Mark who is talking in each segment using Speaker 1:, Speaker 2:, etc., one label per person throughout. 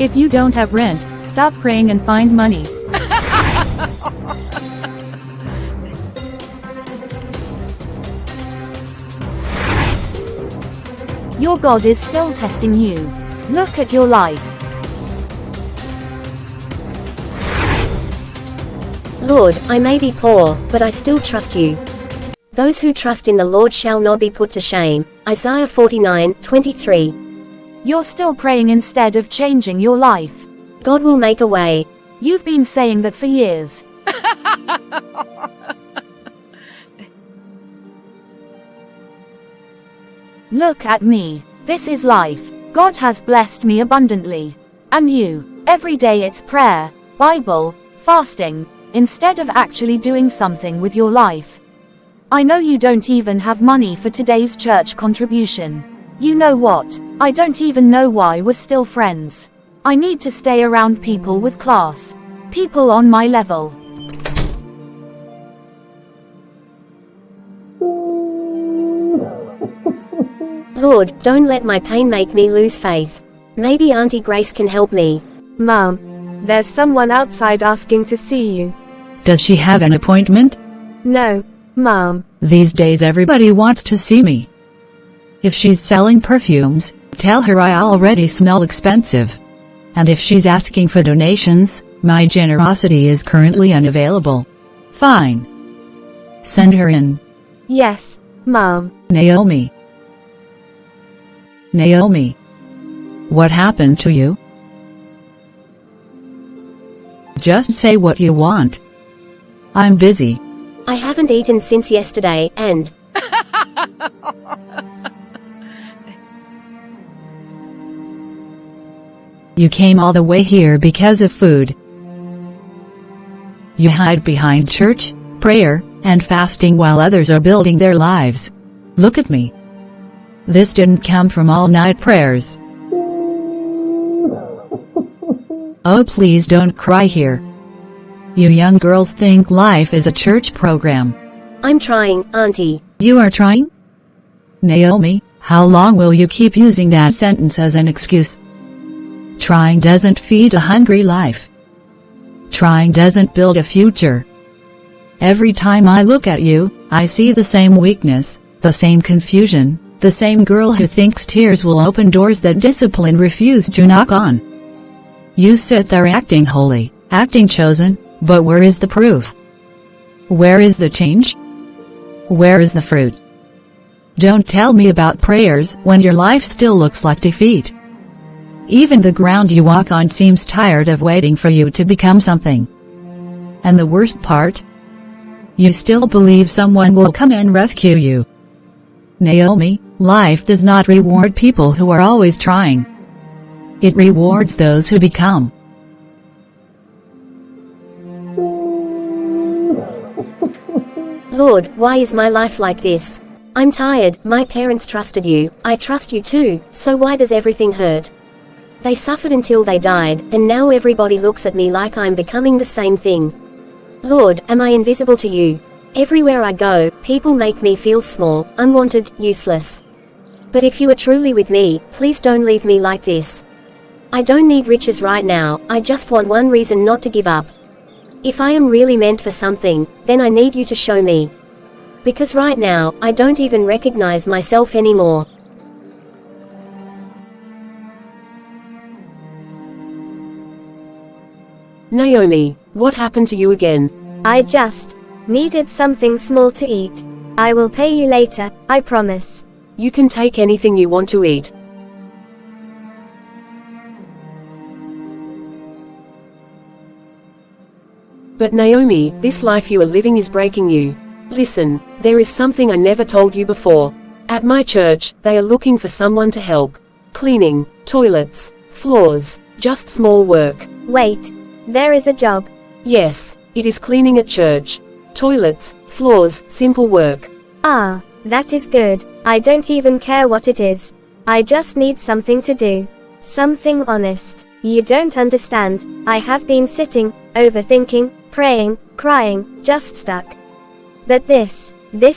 Speaker 1: If you don't have rent, stop praying and find money.
Speaker 2: Your God is still testing you. Look at your life.
Speaker 3: Lord, I may be poor, but I still trust you. Those who trust in the Lord shall not be put to shame. Isaiah 49:23.
Speaker 2: You're still praying instead of changing your life.
Speaker 3: God will make a way.
Speaker 2: You've been saying that for years. Look at me. This is life. God has blessed me abundantly. And you. Every day it's prayer, Bible, fasting, instead of actually doing something with your life. I know you don't even have money for today's church contribution. You know what? I don't even know why we're still friends. I need to stay around people with class. People on my level.
Speaker 3: Lord, don't let my pain make me lose faith. Maybe Auntie Grace can help me.
Speaker 4: Mom, there's someone outside asking to see you.
Speaker 5: Does she have an appointment?
Speaker 4: No, Mom.
Speaker 5: These days everybody wants to see me. If she's selling perfumes, tell her I already smell expensive. And if she's asking for donations, my generosity is currently unavailable. Fine. Send her in.
Speaker 4: Yes, Mom.
Speaker 5: Naomi. Naomi. What happened to you? Just say what you want. I'm busy.
Speaker 3: I haven't eaten since yesterday, and...
Speaker 5: You came all the way here because of food. You hide behind church, prayer, and fasting while others are building their lives. Look at me. This didn't come from all-night prayers. Oh, please don't cry here. You young girls think life is a church program.
Speaker 3: I'm trying, Auntie.
Speaker 5: You are trying? Naomi, how long will you keep using that sentence as an excuse? Trying doesn't feed a hungry life. Trying doesn't build a future. Every time I look at you, I see the same weakness, the same confusion, the same girl who thinks tears will open doors that discipline refused to knock on. You sit there acting holy, acting chosen, but where is the proof? Where is the change? Where is the fruit? Don't tell me about prayers when your life still looks like defeat. Even the ground you walk on seems tired of waiting for you to become something. And the worst part? You still believe someone will come and rescue you. Naomi, life does not reward people who are always trying. It rewards those who become.
Speaker 3: Lord, why is my life like this? I'm tired. My parents trusted you. I trust you too, so why does everything hurt? They suffered until they died, and now everybody looks at me like I'm becoming the same thing. Lord, am I invisible to you? Everywhere I go, people make me feel small, unwanted, useless. But if you are truly with me, please don't leave me like this. I don't need riches right now, I just want one reason not to give up. If I am really meant for something, then I need you to show me. Because right now, I don't even recognize myself anymore.
Speaker 6: Naomi, what happened to you again?
Speaker 4: I just needed something small to eat. I will pay you later, I promise.
Speaker 6: You can take anything you want to eat. But Naomi, this life you are living is breaking you. Listen, there is something I never told you before. At my church, they are looking for someone to help. Cleaning, toilets, floors, just small work.
Speaker 4: Wait, there is a job.
Speaker 6: Yes, it is cleaning at church. Toilets, floors, simple work.
Speaker 4: Ah, that is good. I don't even care what it is. I just need something to do. Something honest. You don't understand. I have been sitting, overthinking, praying, crying, just stuck. But this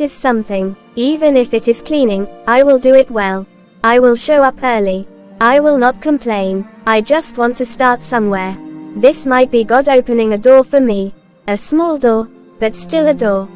Speaker 4: is something. Even if it is cleaning, I will do it well. I will show up early. I will not complain. I just want to start somewhere. This might be God opening a door for me. A small door, but still a door.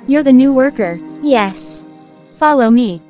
Speaker 1: You're the new worker.
Speaker 4: Yes.
Speaker 1: Follow me.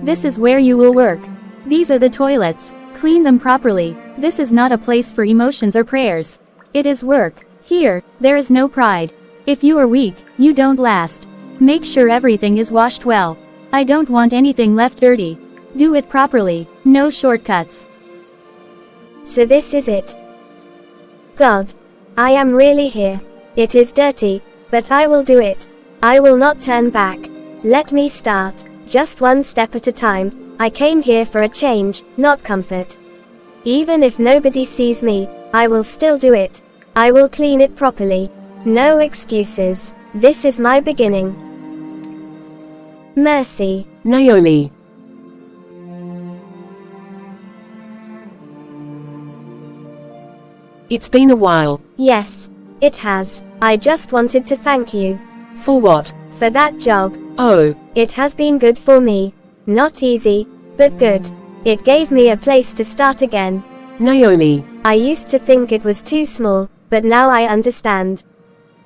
Speaker 1: This is where you will work. These are the toilets. Clean them properly. This is not a place for emotions or prayers. It is work. Here, there is no pride. If you are weak, you don't last. Make sure everything is washed well. I don't want anything left dirty. Do it properly. No shortcuts.
Speaker 4: So this is it. God. I am really here. It is dirty, but I will do it. I will not turn back. Let me start. Just one step at a time. I came here for a change, not comfort. Even if nobody sees me, I will still do it. I will clean it properly. No excuses. This is my beginning. Mercy.
Speaker 6: Naomi. It's been a while.
Speaker 4: Yes, it has. I just wanted to thank you.
Speaker 6: For what?
Speaker 4: For that job.
Speaker 6: Oh.
Speaker 4: It has been good for me. Not easy, but good. It gave me a place to start again.
Speaker 6: Naomi.
Speaker 4: I used to think it was too small, but now I understand.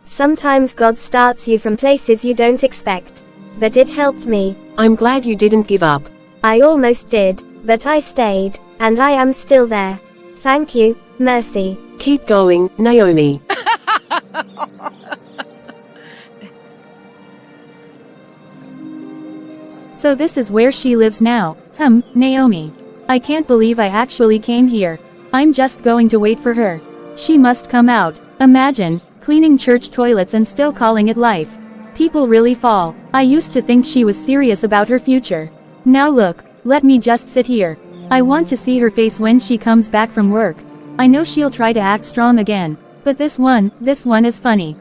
Speaker 4: Sometimes God starts you from places you don't expect. But it helped me.
Speaker 6: I'm glad you didn't give up.
Speaker 4: I almost did, but I stayed, and I am still there. Thank you, Mercy.
Speaker 6: Keep going, Naomi.
Speaker 1: So this is where she lives now. Naomi. I can't believe I actually came here. I'm just going to wait for her. She must come out. Imagine, cleaning church toilets and still calling it life. People really fall. I used to think she was serious about her future. Now look, let me just sit here. I want to see her face when she comes back from work. I know she'll try to act strong again. But this one is funny.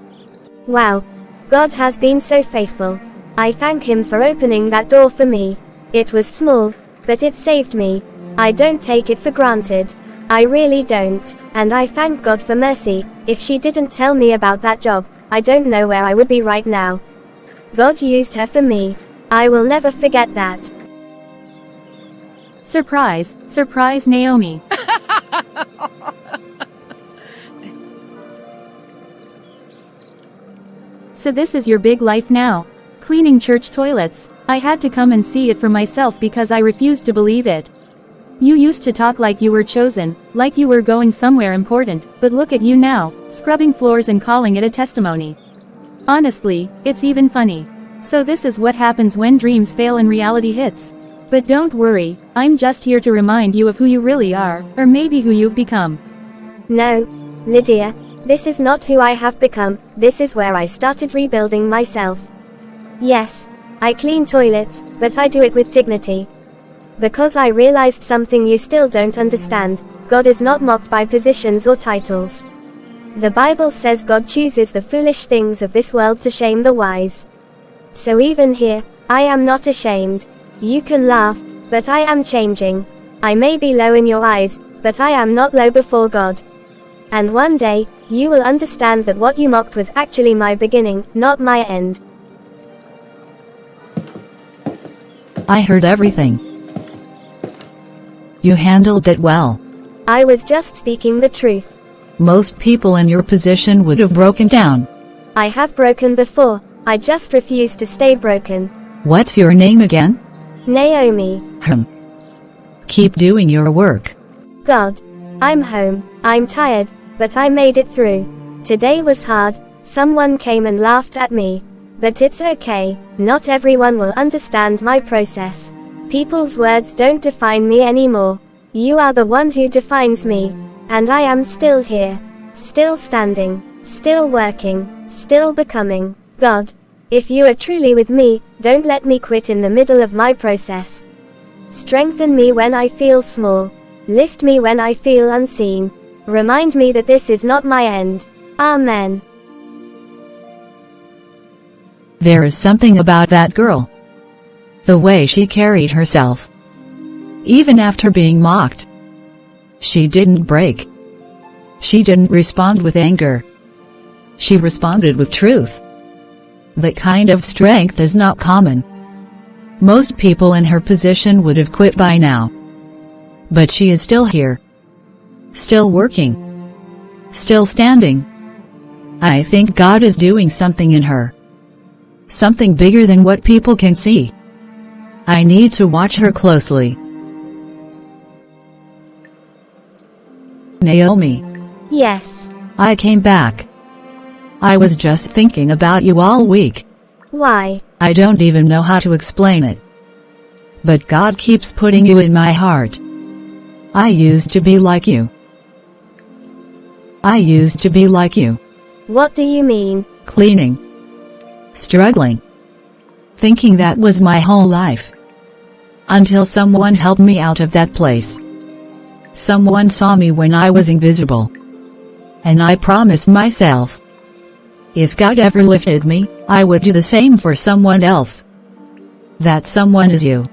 Speaker 4: Wow. God has been so faithful. I thank Him for opening that door for me. It was small, but it saved me. I don't take it for granted. I really don't. And I thank God for Mercy. If she didn't tell me about that job, I don't know where I would be right now. God used her for me. I will never forget that.
Speaker 1: Surprise, surprise Naomi. So this is your big life now. Cleaning church toilets. I had to come and see it for myself because I refused to believe it. You used to talk like you were chosen, like you were going somewhere important, but look at you now, scrubbing floors and calling it a testimony. Honestly, it's even funny. So this is what happens when dreams fail and reality hits. But don't worry, I'm just here to remind you of who you really are, or maybe who you've become.
Speaker 4: No, Lydia, this is not who I have become. This is where I started rebuilding myself. Yes, I clean toilets, but I do it with dignity. Because I realized something you still don't understand. God is not mocked by positions or titles. The Bible says God chooses the foolish things of this world to shame the wise. So even here, I am not ashamed. You can laugh, but I am changing. I may be low in your eyes, but I am not low before God. And one day, you will understand that what you mocked was actually my beginning, not my end.
Speaker 5: I heard everything. You handled it well.
Speaker 4: I was just speaking the truth.
Speaker 5: Most people in your position would have broken down.
Speaker 4: I have broken before. I just refuse to stay broken.
Speaker 5: What's your name again?
Speaker 4: Naomi.
Speaker 5: Keep doing your work.
Speaker 4: God. I'm home. I'm tired, but I made it through. Today was hard. Someone came and laughed at me. But it's okay. Not everyone will understand my process. People's words don't define me anymore. You are the one who defines me. And I am still here. Still standing. Still working. Still becoming. God. If you are truly with me, don't let me quit in the middle of my process. Strengthen me when I feel small. Lift me when I feel unseen. Remind me that this is not my end. Amen.
Speaker 5: There is something about that girl. The way she carried herself. Even after being mocked. She didn't break. She didn't respond with anger. She responded with truth. That kind of strength is not common. Most people in her position would have quit by now. But she is still here. Still working. Still standing. I think God is doing something in her. Something bigger than what people can see. I need to watch her closely. Naomi.
Speaker 4: Yes.
Speaker 5: I came back. I was just thinking about you all week.
Speaker 4: Why?
Speaker 5: I don't even know how to explain it. But God keeps putting you in my heart. I used to be like you. I used to be like you.
Speaker 4: What do you mean?
Speaker 5: Cleaning. Struggling. Thinking that was my whole life. Until someone helped me out of that place. Someone saw me when I was invisible. And I promised myself, if God ever lifted me, I would do the same for someone else. That someone is you.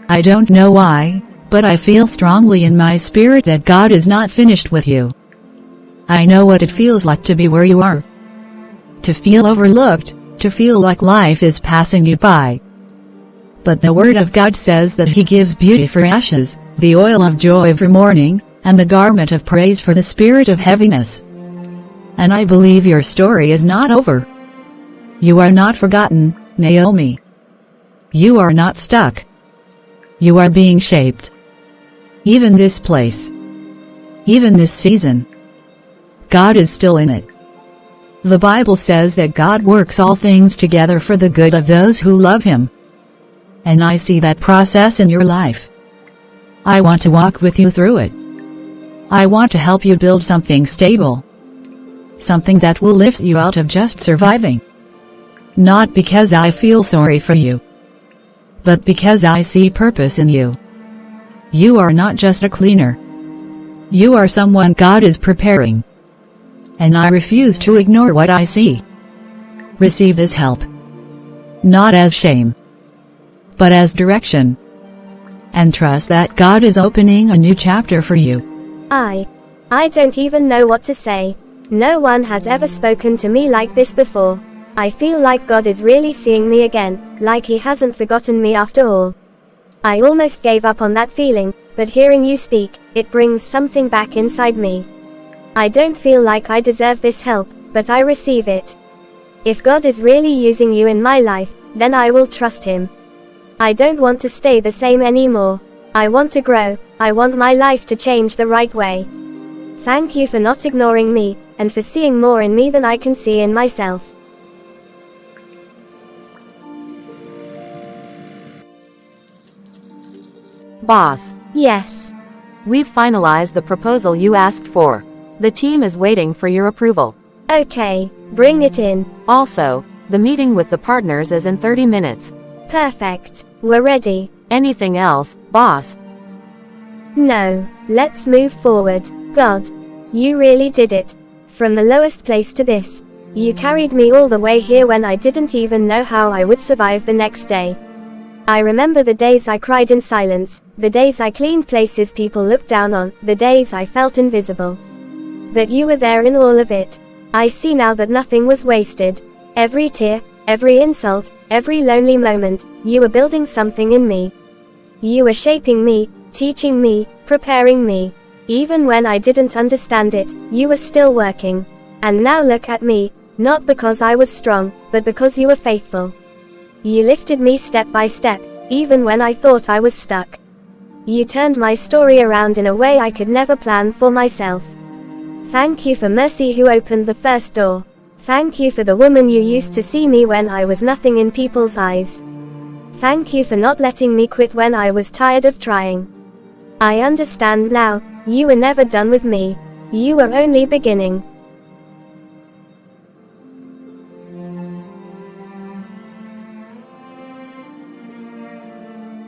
Speaker 5: I don't know why, but I feel strongly in my spirit that God is not finished with you. I know what it feels like to be where you are. To feel overlooked, to feel like life is passing you by. But the Word of God says that He gives beauty for ashes, the oil of joy for mourning, and the garment of praise for the spirit of heaviness. And I believe your story is not over. You are not forgotten, Naomi. You are not stuck. You are being shaped. Even this place. Even this season. God is still in it. The Bible says that God works all things together for the good of those who love Him. And I see that process in your life. I want to walk with you through it. I want to help you build something stable. Something that will lift you out of just surviving. Not because I feel sorry for you, but because I see purpose in you. You are not just a cleaner. You are someone God is preparing. And I refuse to ignore what I see. Receive this help. Not as shame, but as direction. And trust that God is opening a new chapter for you.
Speaker 4: I don't even know what to say. No one has ever spoken to me like this before. I feel like God is really seeing me again, like He hasn't forgotten me after all. I almost gave up on that feeling, but hearing you speak, it brings something back inside me. I don't feel like I deserve this help, but I receive it. If God is really using you in my life, then I will trust Him. I don't want to stay the same anymore. I want to grow. I want my life to change the right way. Thank you for not ignoring me, and for seeing more in me than I can see in myself.
Speaker 2: Boss.
Speaker 4: Yes.
Speaker 2: We've finalized the proposal you asked for. The team is waiting for your approval.
Speaker 4: Okay, bring it in.
Speaker 2: Also, the meeting with the partners is in 30 minutes.
Speaker 4: Perfect. We're ready.
Speaker 2: Anything else, boss?
Speaker 4: No, let's move forward. God, you really did it. From the lowest place to this. You carried me all the way here when I didn't even know how I would survive the next day. I remember the days I cried in silence, the days I cleaned places people looked down on, the days I felt invisible. But you were there in all of it. I see now that nothing was wasted. Every tear, every insult, every lonely moment, you were building something in me. You were shaping me, teaching me, preparing me. Even when I didn't understand it, you were still working. And now look at me, not because I was strong, but because you were faithful. You lifted me step by step, even when I thought I was stuck. You turned my story around in a way I could never plan for myself. Thank you for mercy who opened the first door. Thank you for the woman you used to see me when I was nothing in people's eyes. Thank you for not letting me quit when I was tired of trying. I understand now, you were never done with me. You were only beginning.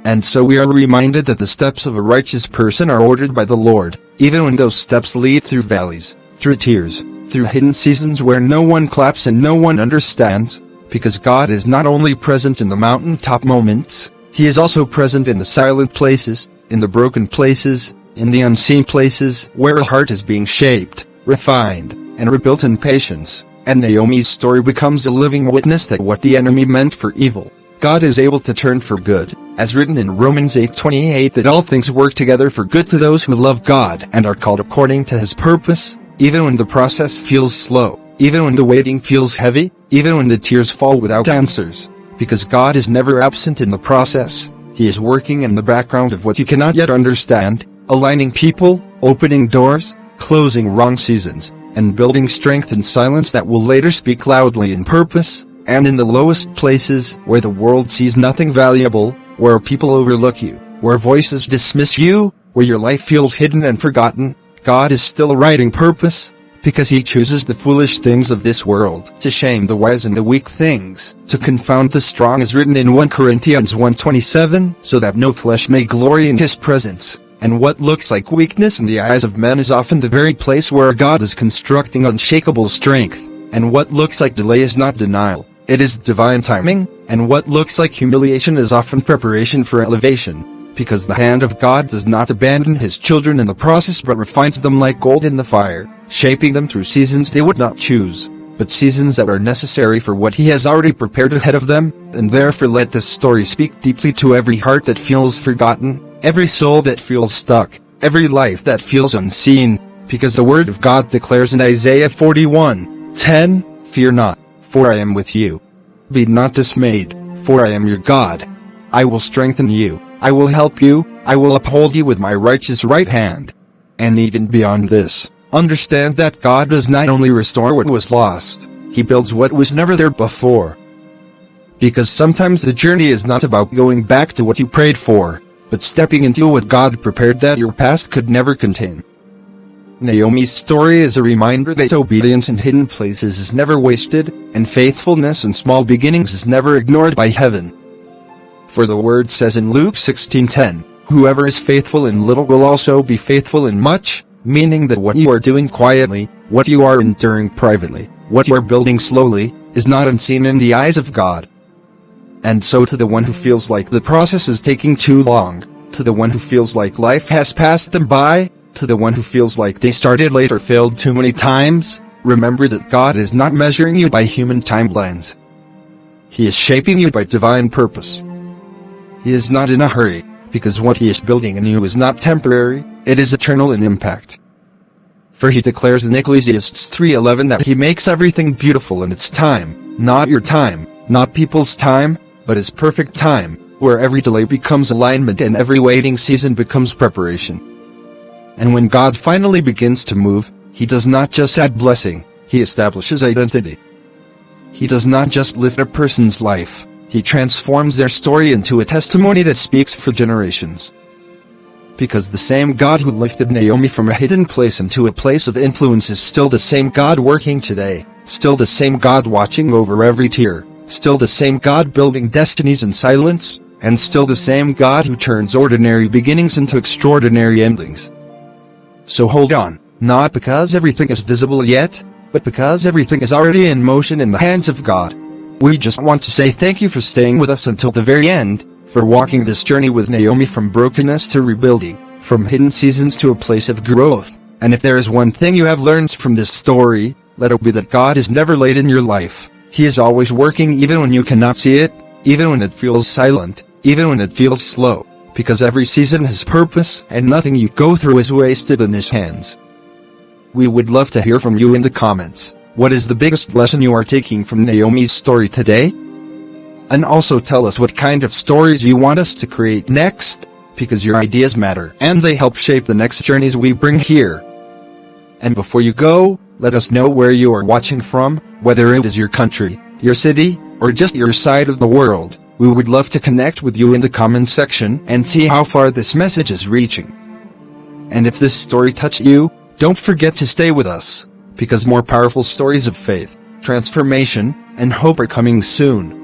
Speaker 7: And so we are reminded that the steps of a righteous person are ordered by the Lord, even when those steps lead through valleys, through tears, through hidden seasons where no one claps and no one understands, because God is not only present in the mountaintop moments, He is also present in the silent places, in the broken places, in the unseen places where a heart is being shaped, refined, and rebuilt in patience. And Naomi's story becomes a living witness that what the enemy meant for evil, God is able to turn for good, as written in Romans 8:28 that all things work together for good to those who love God and are called according to His purpose, even when the process feels slow, even when the waiting feels heavy, even when the tears fall without answers. Because God is never absent in the process, He is working in the background of what you cannot yet understand, aligning people, opening doors, closing wrong seasons, and building strength in silence that will later speak loudly in purpose, and in the lowest places, where the world sees nothing valuable, where people overlook you, where voices dismiss you, where your life feels hidden and forgotten, God is still writing purpose, because He chooses the foolish things of this world to shame the wise and the weak things, to confound the strong as written in 1 Corinthians 1:27, so that no flesh may glory in His presence. And what looks like weakness in the eyes of men is often the very place where God is constructing unshakable strength, and what looks like delay is not denial, it is divine timing, and what looks like humiliation is often preparation for elevation, because the hand of God does not abandon His children in the process but refines them like gold in the fire, shaping them through seasons they would not choose, but seasons that are necessary for what He has already prepared ahead of them. And therefore let this story speak deeply to every heart that feels forgotten, every soul that feels stuck, every life that feels unseen, because the Word of God declares in Isaiah 41:10, "Fear not, for I am with you. Be not dismayed, for I am your God. I will strengthen you, I will help you, I will uphold you with my righteous right hand." And even beyond this, understand that God does not only restore what was lost, He builds what was never there before. Because sometimes the journey is not about going back to what you prayed for, but stepping into what God prepared that your past could never contain. Naomi's story is a reminder that obedience in hidden places is never wasted, and faithfulness in small beginnings is never ignored by heaven. For the Word says in Luke 16:10, "Whoever is faithful in little will also be faithful in much," meaning that what you are doing quietly, what you are enduring privately, what you are building slowly, is not unseen in the eyes of God. And so to the one who feels like the process is taking too long, to the one who feels like life has passed them by, to the one who feels like they started late or failed too many times, remember that God is not measuring you by human timelines. He is shaping you by divine purpose. He is not in a hurry, because what He is building in you is not temporary, it is eternal in impact. For He declares in Ecclesiastes 3:11 that He makes everything beautiful in its time, not your time, not people's time, but His perfect time, where every delay becomes alignment and every waiting season becomes preparation. And when God finally begins to move, He does not just add blessing, He establishes identity. He does not just lift a person's life, He transforms their story into a testimony that speaks for generations. Because the same God who lifted Naomi from a hidden place into a place of influence is still the same God working today, still the same God watching over every tear, still the same God building destinies in silence, and still the same God who turns ordinary beginnings into extraordinary endings. So hold on, not because everything is visible yet, but because everything is already in motion in the hands of God. We just want to say thank you for staying with us until the very end, for walking this journey with Naomi from brokenness to rebuilding, from hidden seasons to a place of growth. And if there is one thing you have learned from this story, let it be that God is never late in your life. He is always working even when you cannot see it, even when it feels silent, even when it feels slow, because every season has purpose and nothing you go through is wasted in His hands. We would love to hear from you in the comments. What is the biggest lesson you are taking from Naomi's story today? And also tell us what kind of stories you want us to create next, because your ideas matter and they help shape the next journeys we bring here. And before you go, let us know where you are watching from, whether it is your country, your city, or just your side of the world. We would love to connect with you in the comment section and see how far this message is reaching. And if this story touched you, don't forget to stay with us, because more powerful stories of faith, transformation, and hope are coming soon.